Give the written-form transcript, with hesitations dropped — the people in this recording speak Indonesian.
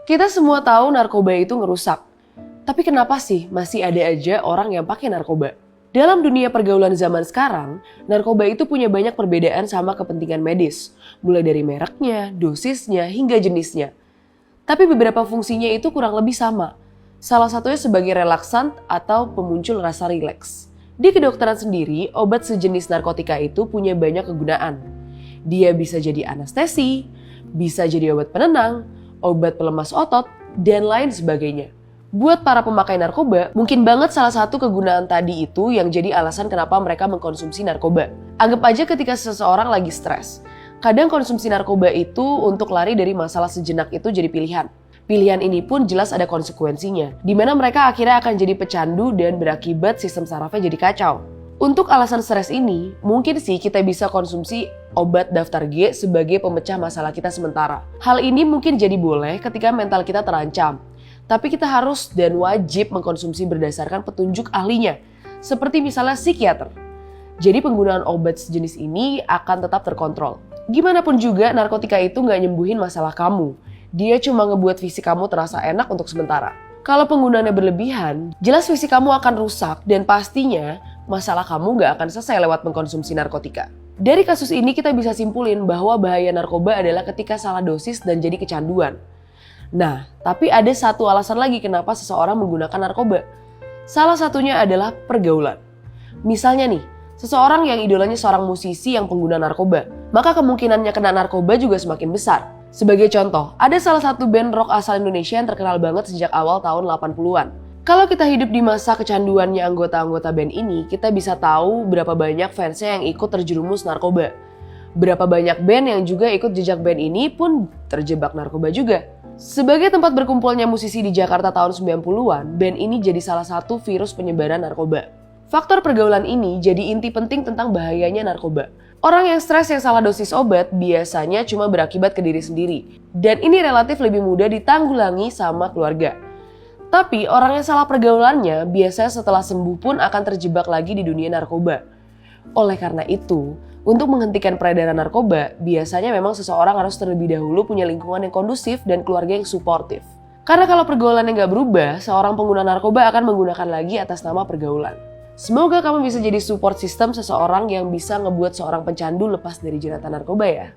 Kita semua tahu narkoba itu ngerusak. Tapi kenapa sih masih ada aja orang yang pakai narkoba? Dalam dunia pergaulan zaman sekarang, narkoba itu punya banyak perbedaan sama kepentingan medis. Mulai dari mereknya, dosisnya, hingga jenisnya. Tapi beberapa fungsinya itu kurang lebih sama. Salah satunya sebagai relaksan atau pemuncul rasa rileks. Di kedokteran sendiri, obat sejenis narkotika itu punya banyak kegunaan. Dia bisa jadi anestesi, bisa jadi obat penenang, obat pelemas otot, dan lain sebagainya. Buat para pemakai narkoba, mungkin banget salah satu kegunaan tadi itu yang jadi alasan kenapa mereka mengkonsumsi narkoba. Anggap aja ketika seseorang lagi stres. Kadang konsumsi narkoba itu untuk lari dari masalah sejenak itu jadi pilihan. Pilihan ini pun jelas ada konsekuensinya, di mana mereka akhirnya akan jadi pecandu dan berakibat sistem sarafnya jadi kacau. Untuk alasan stres ini, mungkin sih kita bisa konsumsi obat daftar G sebagai pemecah masalah kita sementara. Hal ini mungkin jadi boleh ketika mental kita terancam. Tapi kita harus dan wajib mengkonsumsi berdasarkan petunjuk ahlinya, seperti misalnya psikiater. Jadi penggunaan obat sejenis ini akan tetap terkontrol. Gimana pun juga narkotika itu nggak nyembuhin masalah kamu. Dia cuma ngebuat fisik kamu terasa enak untuk sementara. Kalau penggunaannya berlebihan, jelas fisik kamu akan rusak dan pastinya masalah kamu nggak akan selesai lewat mengkonsumsi narkotika. Dari kasus ini kita bisa simpulin bahwa bahaya narkoba adalah ketika salah dosis dan jadi kecanduan. Nah, tapi ada satu alasan lagi kenapa seseorang menggunakan narkoba. Salah satunya adalah pergaulan. Misalnya nih, seseorang yang idolanya seorang musisi yang pengguna narkoba, maka kemungkinannya kena narkoba juga semakin besar. Sebagai contoh, ada salah satu band rock asal Indonesia yang terkenal banget sejak awal tahun 80-an. Kalau kita hidup di masa kecanduannya anggota-anggota band ini, kita bisa tahu berapa banyak fansnya yang ikut terjerumus narkoba. Berapa banyak band yang juga ikut jejak band ini pun terjebak narkoba juga. Sebagai tempat berkumpulnya musisi di Jakarta tahun 90-an, band ini jadi salah satu virus penyebaran narkoba. Faktor pergaulan ini jadi inti penting tentang bahayanya narkoba. Orang yang stres yang salah dosis obat biasanya cuma berakibat ke diri sendiri. Dan ini relatif lebih mudah ditanggulangi sama keluarga. Tapi orang yang salah pergaulannya biasanya setelah sembuh pun akan terjebak lagi di dunia narkoba. Oleh karena itu, untuk menghentikan peredaran narkoba, biasanya memang seseorang harus terlebih dahulu punya lingkungan yang kondusif dan keluarga yang suportif. Karena kalau pergaulannya nggak berubah, seorang pengguna narkoba akan menggunakan lagi atas nama pergaulan. Semoga kamu bisa jadi support system seseorang yang bisa ngebuat seorang pencandu lepas dari jeratan narkoba ya.